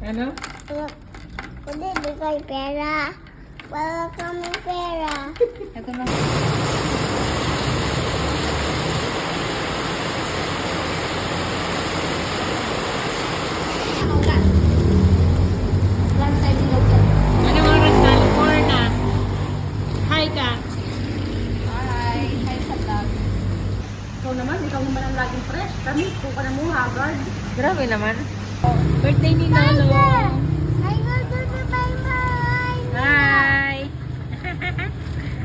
Ano? Hindi, di kayo pera. Wala kami pera. Ito na. Anong oras na? 4 na. Hi ka. Hi sa vlog. Ikaw naman ang laging fresh. Kami, kung ka na mo, hagard. Grabe naman. Birthday ni Lolo. Ay, bye-bye. Hi.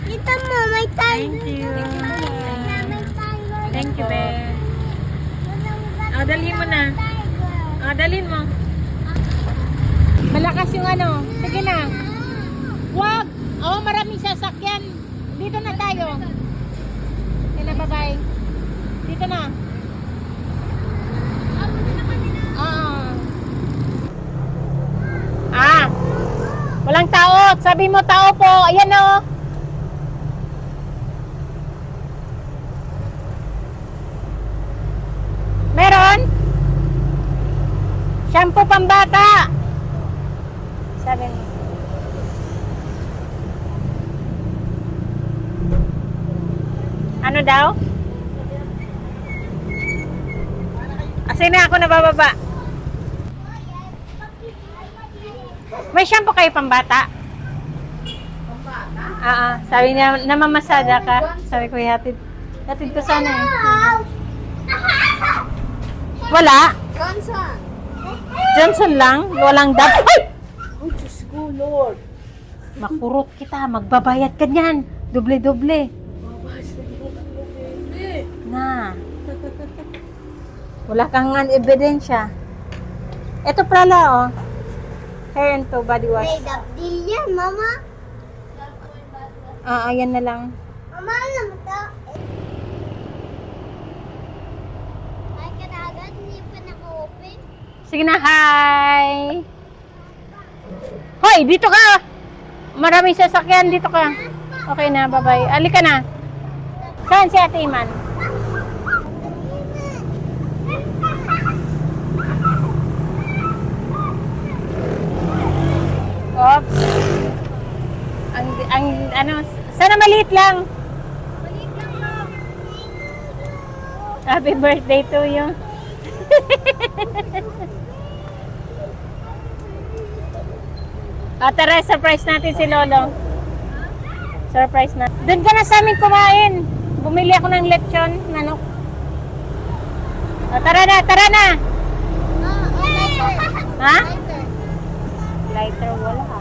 Kita mo, may tayo. Thank you. May tayo. Thank you, Ben. Oh, dalhin mo na. Oh, dalhin mo. Malakas yung ano. Sige na. Wag. Oh, maraming sasakyan. Dito na tayo. Okay na, bye-bye. Dito na. Walang tao. Sabi mo tao po. Ayan o. Meron? Shampoo pambata. Sabi mo. Ano daw? Asin na ako nabababa. May shampoo kayo pambata? Sabi niya, namamasada ka. Sabi ko, hatid ko sana eh. Wala? Johnson! Johnson lang? Walang dab. Ay! Oh, Diyos ko, Lord. Makurot kita, magbabayad ka niyan. Doble-doble. Na. Wala kang ebidensya. Ito pala oh. Hair and to body wash. May dabdil yan, mama. Ayan na lang. Mama, alam mo to? Ay, kadagat, hindi pa naka-open. Sige na, hi! Hoy, dito ka! Maraming sasakyan, dito ka. Okay na, bye-bye. Alika na. Saan si Ate Iman? Oops. Ano, sana maliit lang. Balik lang mo. Happy birthday to you. Tara, surprise natin si Lolo. Surprise na. Doon ka na sa amin kumain. Bumili ako ng lechon, manok. Tara na, tara na. Ha? Lighter, wala ha.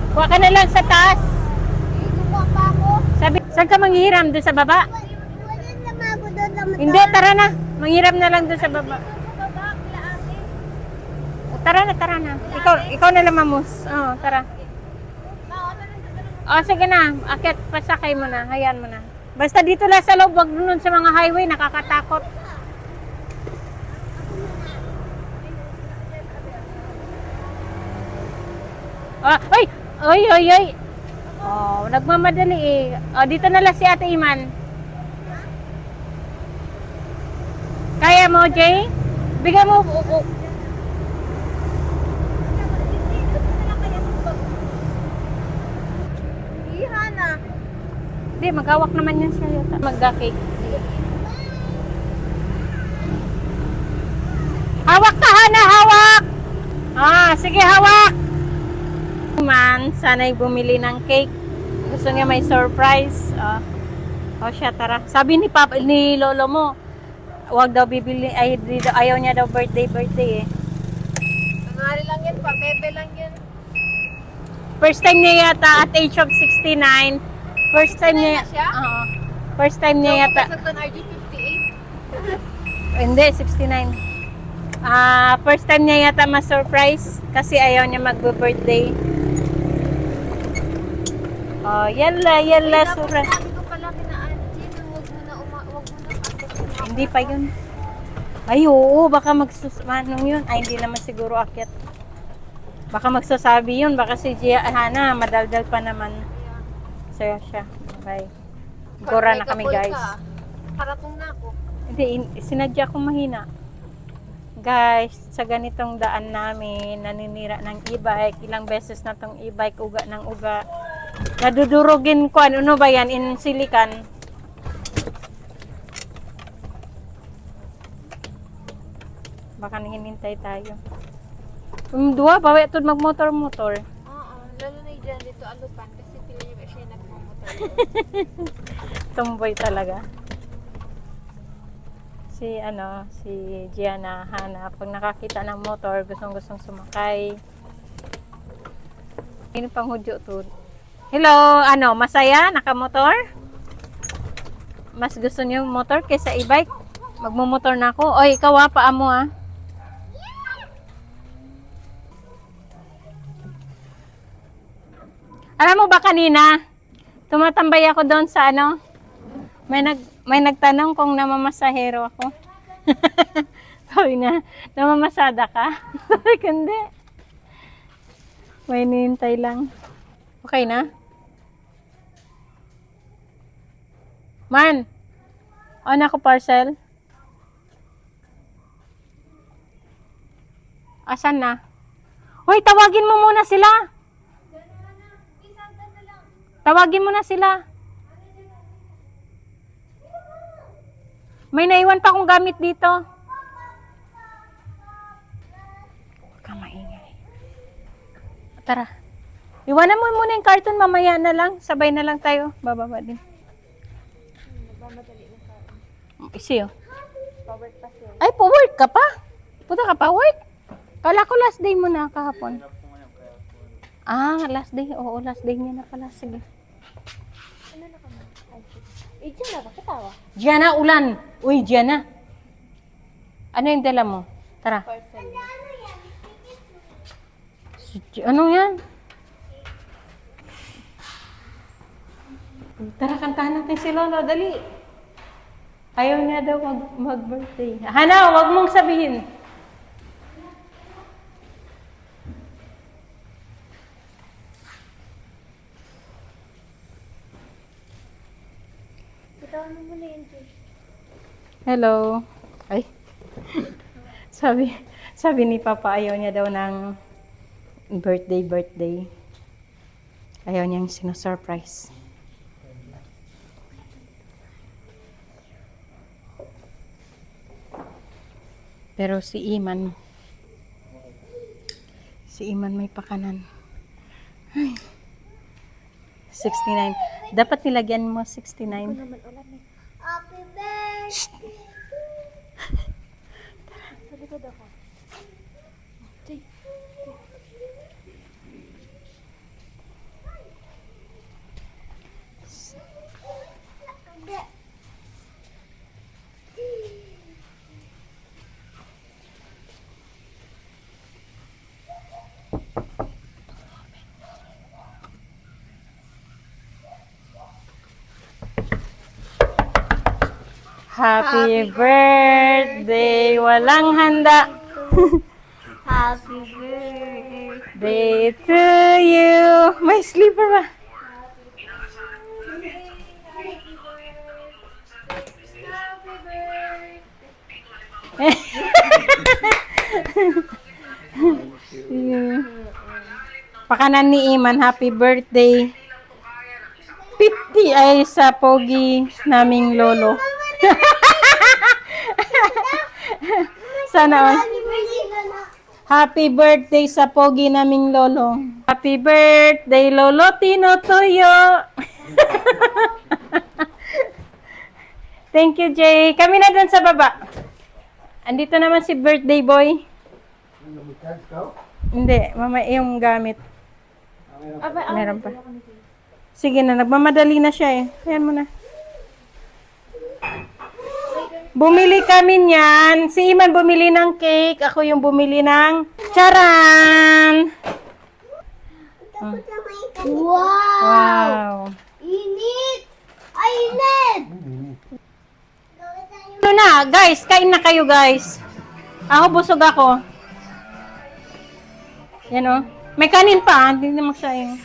Kuha ka na lang sa taas. Kukuha pa ako. Sabi, saan ka manghihiram? Doon sa baba? Wala naman ako doon na Hindi, tara na. Manghiram na lang doon sa baba. Tara na. Ikaw na lang, Mamus. Oo, tara. Sige na. Akit, pasakay mo na. Hayaan mo na. Basta dito lang sa loob, wag nun sa mga highway. Nakakatakot. Ay. Nagmamadali eh. Dito na lang si Ate Iman. Kaya mo, Jay? Bigyan mo. Ihana. Hindi, mag-hawak naman yan siya yata. Mag-cake. Hawak ka, Hana! Hawak! Sige, hawak! Man, sana'y bumili ng cake. Gusto niya may surprise. Siya, tara. Sabi ni Lolo mo, huwag daw bibili, ayaw niya daw birthday eh. Nangyari lang yan, pabebe lang yan. First time niya yata at age of 69. First time niya, na siya? First time niya yata. Sa RG 58. Hindi, 69. First time niya yata ma-surprise kasi ayaw niya mag-birthday. Yalla, sura. Sabi ko pala kina Angie, huwag mo na akyat. Hindi pa yun. Ay, oo, baka manong yun. Ay, hindi naman siguro akyat. Baka magsasabi yun, baka si Hana, madaldal pa naman. Saya siya. Bye. Gora na kami, guys. Paratong na ako. Hindi, sinadya kong mahina. Guys, sa ganitong daan namin, naninira ng e-bike. Ilang beses na tong e-bike, uga ng uga. Nadudurugin ko, ano ba yan, in silikan. Baka hinintay tayo. Dua, bawi ito magmotor-motor. Oo, lalo na dyan dito alupan kasi pila niya ba siya nagmamotor. Tumboy talaga. Si Gianna, Hana, pag nakakita ng motor, gustong sumakay. Ano pang hudyo to? Hello, masaya? Nakamotor? Mas gusto niyo motor kaysa e-bike? Magmumotor na ako. Oy, ikaw paa mo Alam mo ba kanina, tumatambay ako doon sa may nagtanong kung namamasahero ako. Sabi na, namamasada ka? Sabi ko, hindi. May nihintay lang. Okay na? Man, on ako parcel. Asan na? Hoy, tawagin mo muna sila. Tawagin mo na sila. May naiwan pa akong gamit dito. Huwag kang maingay. Tara. Iwanan mo muna yung carton, mamaya na lang. Sabay na lang tayo. Bababa din. Nagmamadali na sa akin. Isi Power pa siya. Ay, po-work ka pa? Punta ka pa work? Kala ko last day mo na kahapon. Last day. Oo, last day niya na pala. Sige. Ano na kami? Ay, dyan na ba? Katawa? Gianna, ulan. Uy, Gianna. Ano yung dala mo? Tara. Parcel. Ano yan? Tara, kantahan natin si Lolo. Dali. Ayaw niya daw mag-birthday. Hana, wag mong sabihin. Kitawan mo muna yun, Jay. Hello. Ay. Sabi ni Papa, ayaw niya daw ng birthday. Ayaw niyang sino-surprise. Pero si Iman may pakanan. Ay. 69. Dapat nilagyan mo 69. Naman ulan eh. Happy birthday. Sa likod ako. Jay. Happy birthday! Walang handa. Happy birthday. Day to you. May slipper ba? Pakanan ni Iman, happy birthday. 50 ay sa pogi naming lolo. Sana all. Happy birthday sa pogi naming lolo. Happy birthday, Lolo Tino Tuyo. Thank you, Jay. Kami na dun sa baba. Andito naman si birthday boy. Hindi, mama yung gamit. Meron pa. Sige na, nagmamadali na siya Ayan mo na. Bumili kami niyan. Si Iman bumili ng cake. Ako yung bumili ng charan! Wow! Wow! Init! Ay, init! Ano na, guys? Kain na kayo, guys. Ako, busog ako. Yan May kanin pa. Hindi na magsayang.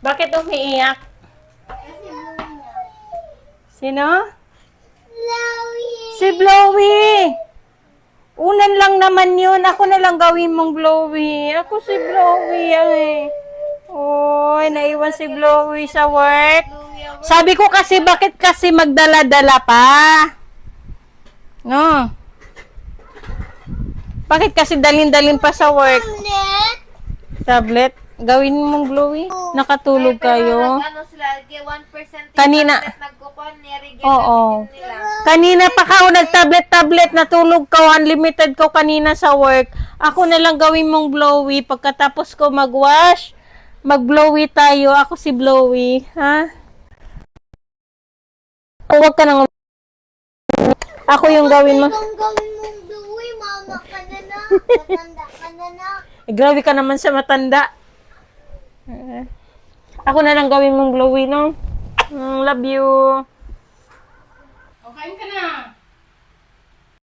Bakit umiiyak? Sino? Love Blowy. Unan lang naman yun. Ako na lang gawin mong Blowy. Ako si Blowy. Ay. Oy, naiwan si Blowy sa work. Sabi ko kasi, bakit kasi magdala-dala pa? No. Bakit kasi dalin-dalin pa sa work? Tablet. Tablet? Gawin mong Blowy. Nakatulog kayo. Ano sila, 1% Kanina. nagkukon, Oo. nila. Kanina pa ka nag-tablet-tablet, natulog ka, unlimited ko kanina sa work. Ako na lang gawin mong Blowy. Pagkatapos ko mag-wash, mag-Blowy tayo. Ako si Blowy. Ha? Huwag ka nang... Ako yung gawin mo. Ang gawin mong Blowy, mama ka na na. Matanda ka na na. Grabe ka naman sa matanda. Ako na lang gawin mong Blowy, no? Love you. Okay ka na.